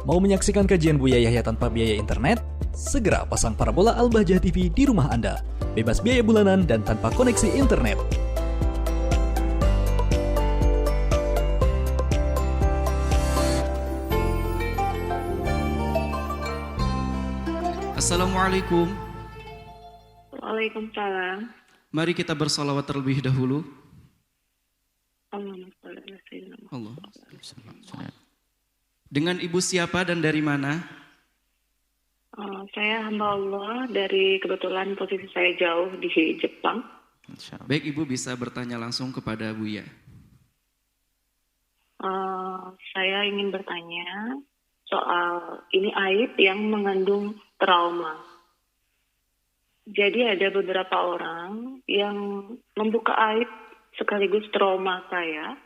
Mau menyaksikan kajian Buya Yahya tanpa biaya internet? Segera pasang parabola Al-Bahjah TV di rumah Anda. Bebas biaya bulanan dan tanpa koneksi internet. Assalamualaikum. Waalaikumsalam. Mari kita bersalawat terlebih dahulu. Allahumma sholli ala sayyidina Muhammad. Allah. Dengan ibu siapa dan dari mana? Saya hamba Allah, dari kebetulan posisi saya jauh di Jepang. Baik, ibu bisa bertanya langsung kepada Buya. Saya ingin bertanya soal ini aib yang mengandung trauma. Jadi ada beberapa orang yang membuka aib sekaligus trauma saya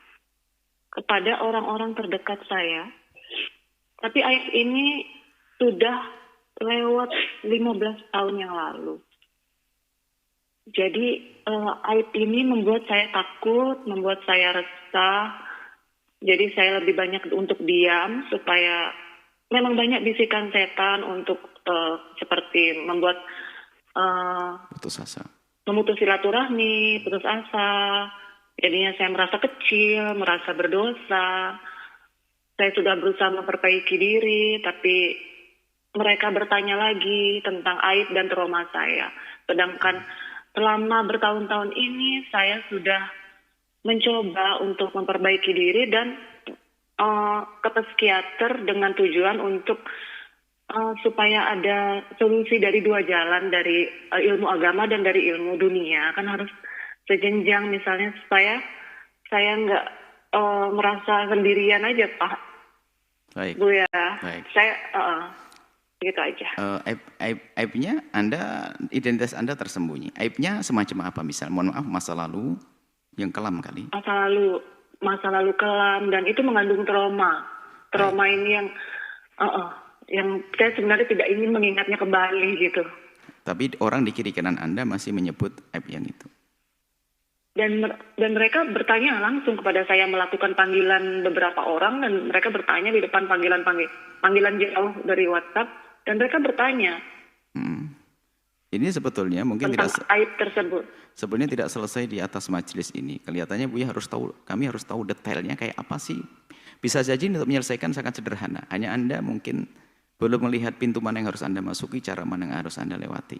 kepada orang-orang terdekat saya. Tapi aib ini sudah lewat 15 tahun yang lalu. Jadi aib ini membuat saya takut, membuat saya resah. Jadi saya lebih banyak untuk diam supaya memang banyak bisikan setan untuk seperti membuat putus asa, memutus silaturahmi, putus asa. Jadinya saya merasa kecil, merasa berdosa. Saya sudah berusaha memperbaiki diri, tapi mereka bertanya lagi tentang aib dan trauma saya. Sedangkan selama bertahun-tahun ini saya sudah mencoba untuk memperbaiki diri dan ke psikiater dengan tujuan untuk supaya ada solusi dari dua jalan, dari ilmu agama dan dari ilmu dunia. Kan harus sejenjang, misalnya supaya saya nggak merasa sendirian aja, Pak. Baik. Bu ya, Baik. saya gitu aja. Aibnya identitas Anda tersembunyi. Aibnya semacam apa? Misal, mohon maaf, masa lalu yang kelam kali. Masa lalu kelam, dan itu mengandung trauma. Trauma ini yang saya sebenarnya tidak ingin mengingatnya kembali gitu. Tapi orang di kiri kanan Anda masih menyebut aib yang itu. Dan mereka bertanya langsung kepada saya, melakukan panggilan beberapa orang, dan mereka bertanya di depan panggilan jauh dari WhatsApp, dan mereka bertanya. Ini sebetulnya mungkin tentang aib tersebut. Sebetulnya tidak selesai di atas majelis ini. Kelihatannya Buya kami harus tahu detailnya kayak apa sih. Bisa saja untuk menyelesaikan sangat sederhana. Hanya Anda mungkin belum melihat pintu mana yang harus Anda masuki, cara mana yang harus Anda lewati.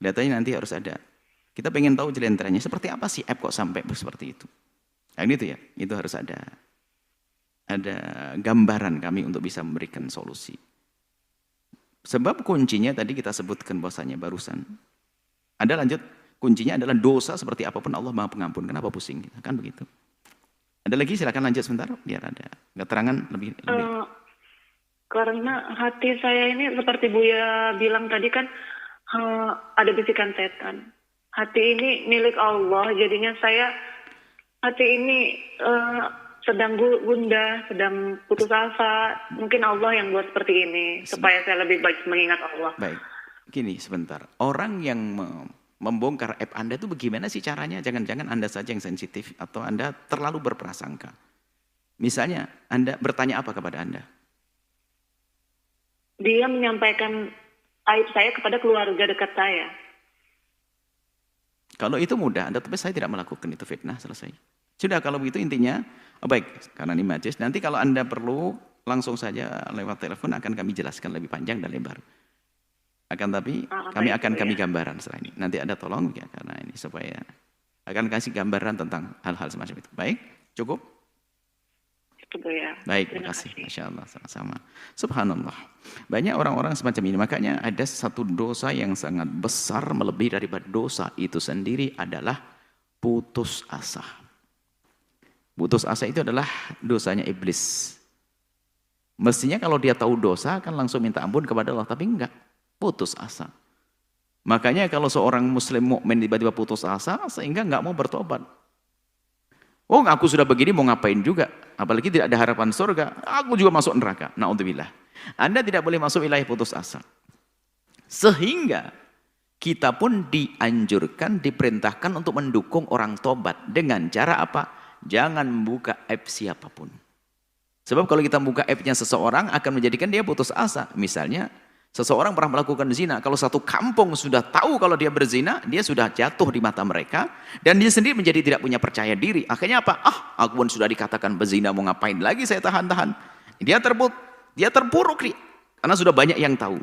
Kelihatannya nanti harus ada. Kita pengen tahu jelentranya, seperti apa sih aib kok sampai seperti itu. Nah itu ya, itu harus ada gambaran kami untuk bisa memberikan solusi. Sebab kuncinya tadi kita sebutkan bahwasanya barusan. Anda lanjut, kuncinya adalah dosa seperti apapun Allah Maha Pengampun. Kenapa pusing? Kan begitu. Ada lagi, silakan lanjut sebentar biar ada keterangan lebih. Karena hati saya ini seperti Buya bilang tadi kan, ada bisikan setan. Hati ini milik Allah, jadinya hati ini sedang gundah, sedang putus asa. Mungkin Allah yang buat seperti ini, supaya saya lebih baik mengingat Allah. Baik, gini sebentar. Orang yang membongkar aib Anda itu bagaimana sih caranya? Jangan-jangan Anda saja yang sensitif atau Anda terlalu berprasangka. Misalnya, Anda bertanya apa kepada Anda? Dia menyampaikan aib saya kepada keluarga dekat saya. Kalau itu mudah, tapi saya tidak melakukan itu, fitnah, selesai. Sudah, kalau begitu intinya, baik, karena ini majelis, nanti kalau Anda perlu langsung saja lewat telepon akan kami jelaskan lebih panjang dan lebar. Kami akan gambaran setelah ini. Nanti ada tolong ya, karena ini supaya akan kasih gambaran tentang hal-hal semacam itu. Baik, cukup? Ya. Baik, terima kasih. Masya Allah, sama-sama. Subhanallah. Banyak orang-orang semacam ini. Makanya ada satu dosa yang sangat besar melebihi daripada dosa itu sendiri adalah putus asa. Putus asa itu adalah dosanya iblis. Mestinya kalau dia tahu dosa akan langsung minta ampun kepada Allah, tapi enggak, putus asa. Makanya kalau seorang muslim mukmin tiba-tiba putus asa sehingga enggak mau bertobat. Oh, aku sudah begini mau ngapain juga? Apalagi tidak ada harapan surga, aku juga masuk neraka. Na'udzubillah. Anda tidak boleh masuk wilayah putus asa. Sehingga kita pun dianjurkan, diperintahkan untuk mendukung orang tobat. Dengan cara apa? Jangan membuka aib siapapun. Sebab kalau kita buka aibnya seseorang akan menjadikan dia putus asa. Misalnya, seseorang pernah melakukan zina. Kalau satu kampung sudah tahu kalau dia berzina, dia sudah jatuh di mata mereka. Dan dia sendiri menjadi tidak punya percaya diri. Akhirnya apa? Aku pun sudah dikatakan berzina, mau ngapain lagi saya tahan-tahan. Dia terpuruk nih. Karena sudah banyak yang tahu.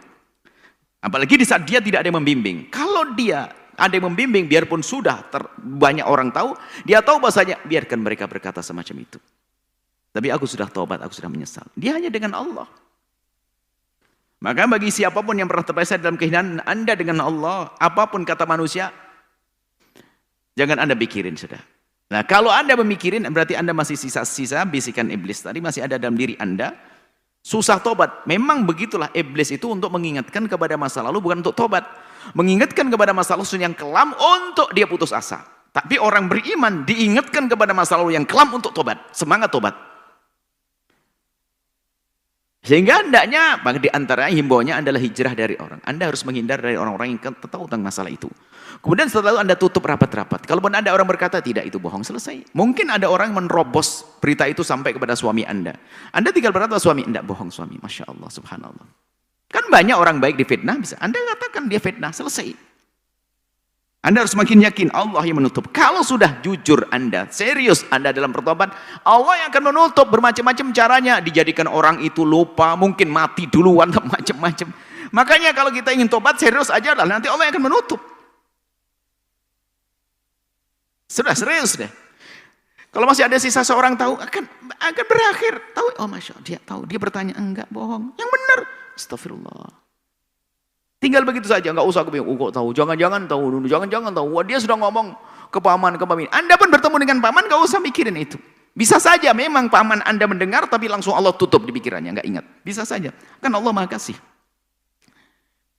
Apalagi di saat dia tidak ada yang membimbing. Kalau dia ada yang membimbing, biarpun sudah banyak orang tahu, dia tahu bahasanya, biarkan mereka berkata semacam itu. Tapi aku sudah taubat, aku sudah menyesal. Dia hanya dengan Allah. Maka bagi siapapun yang pernah terpeleset dalam kehinaan Anda dengan Allah, apapun kata manusia, jangan Anda pikirin sudah. Nah, kalau Anda memikirin, berarti Anda masih sisa-sisa bisikan iblis tadi masih ada dalam diri Anda. Susah tobat. Memang begitulah iblis itu untuk mengingatkan kepada masa lalu, bukan untuk tobat. Mengingatkan kepada masa lalu yang kelam untuk dia putus asa. Tapi orang beriman diingatkan kepada masa lalu yang kelam untuk tobat. Semangat tobat. Sehingga hendaknya, di antara himbauannya adalah hijrah dari orang. Anda harus menghindar dari orang-orang yang tahu tentang masalah itu. Kemudian setelah itu Anda tutup rapat-rapat. Kalaupun ada orang berkata, tidak itu bohong, selesai. Mungkin ada orang menerobos berita itu sampai kepada suami Anda. Anda tinggal berkata, suami, tidak bohong suami. Masya Allah, subhanallah. Kan banyak orang baik difitnah, bisa Anda katakan dia fitnah, selesai. Anda harus makin yakin Allah yang menutup. Kalau sudah jujur Anda, serius Anda dalam bertobat, Allah yang akan menutup bermacam-macam caranya. Dijadikan orang itu lupa, mungkin mati duluan, macam-macam. Makanya kalau kita ingin tobat, serius aja lah, nanti Allah yang akan menutup. Sudah serius deh. Kalau masih ada sisa seorang tahu, akan berakhir. Tahu, oh Masya Allah, dia tahu. Dia bertanya, enggak bohong. Yang benar, astagfirullah. Tinggal begitu saja, enggak usah aku bingung, kok tahu, jangan-jangan tahu dulu, jangan-jangan tahu. Wah, dia sudah ngomong ke paman, ke pamin. Anda pun bertemu dengan paman, enggak usah mikirin itu. Bisa saja memang paman Anda mendengar, tapi langsung Allah tutup di pikirannya, enggak ingat. Bisa saja, kan Allah Maha Kasih.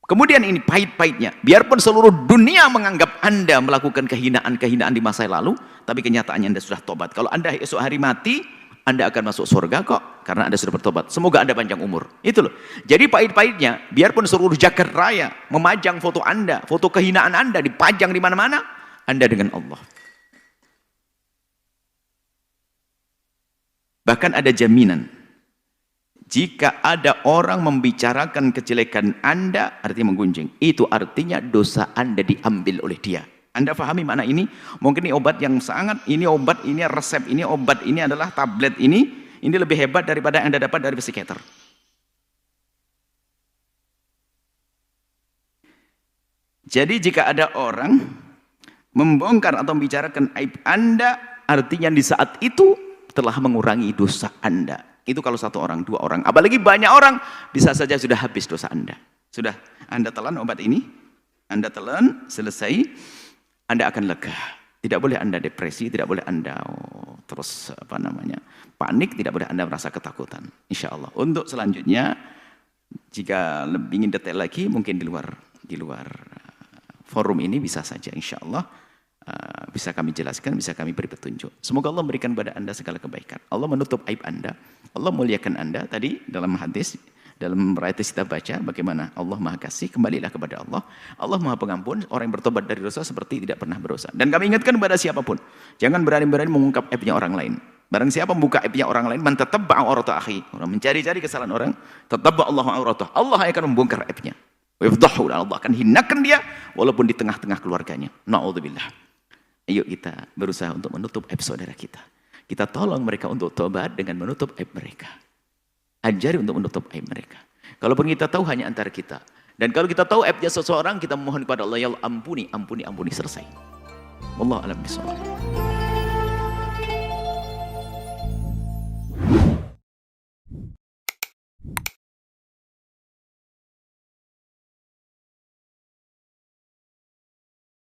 Kemudian ini pahit-pahitnya, biarpun seluruh dunia menganggap Anda melakukan kehinaan-kehinaan di masa lalu, tapi kenyataannya Anda sudah tobat. Kalau Anda esok hari mati, Anda akan masuk surga kok, karena Anda sudah bertobat. Semoga Anda panjang umur. Itu loh. Jadi pahit-pahitnya, biarpun seluruh jagat raya memajang foto Anda, foto kehinaan Anda dipajang di mana-mana, Anda dengan Allah. Bahkan ada jaminan. Jika ada orang membicarakan kejelekan Anda, artinya menggunjing. Itu artinya dosa Anda diambil oleh dia. Anda pahami makna ini? Mungkin ini obat yang sangat, ini obat, ini resep, ini obat, ini adalah tablet ini lebih hebat daripada yang Anda dapat dari psikiater. Jadi jika ada orang membongkar atau membicarakan aib Anda, artinya di saat itu telah mengurangi dosa Anda. Itu kalau satu orang, dua orang. Apalagi banyak orang, bisa saja sudah habis dosa Anda. Sudah, Anda telan obat ini, Anda telan, selesai, Anda akan lega. Tidak boleh Anda depresi, tidak boleh Anda panik, tidak boleh Anda merasa ketakutan. Insya Allah. Untuk selanjutnya, jika lebih ingin detail lagi, mungkin di luar forum ini bisa saja. Insya Allah bisa kami jelaskan, bisa kami beri petunjuk. Semoga Allah memberikan kepada Anda segala kebaikan. Allah menutup aib Anda, Allah muliakan Anda. Tadi dalam hadis, dalam ayat kita baca bagaimana Allah Maha Kasih, kembalilah kepada Allah. Allah Maha Pengampun, orang yang bertobat dari dosa seperti tidak pernah berdosa. Dan kami ingatkan kepada siapapun, jangan berani-berani mengungkap aibnya orang lain. Barang siapa membuka aibnya orang lain, man tatabba'a aurata akhi, orang mencari-cari kesalahan orang, tatabba'a Allahu auratahu, Allah akan membongkar aibnya. Wa yafdahu, dan Allah akan hinakan dia walaupun di tengah-tengah keluarganya. Na'udzubillah. Ayo kita berusaha untuk menutup aib saudara kita. Kita tolong mereka untuk tobat dengan menutup aib mereka. Ajari untuk menutup aib mereka. Kalaupun kita tahu hanya antara kita. Dan kalau kita tahu aibnya seseorang, kita memohon kepada Allah, ya Allah ampuni, ampuni, ampuni, selesai. Wallahu a'lam bishawab.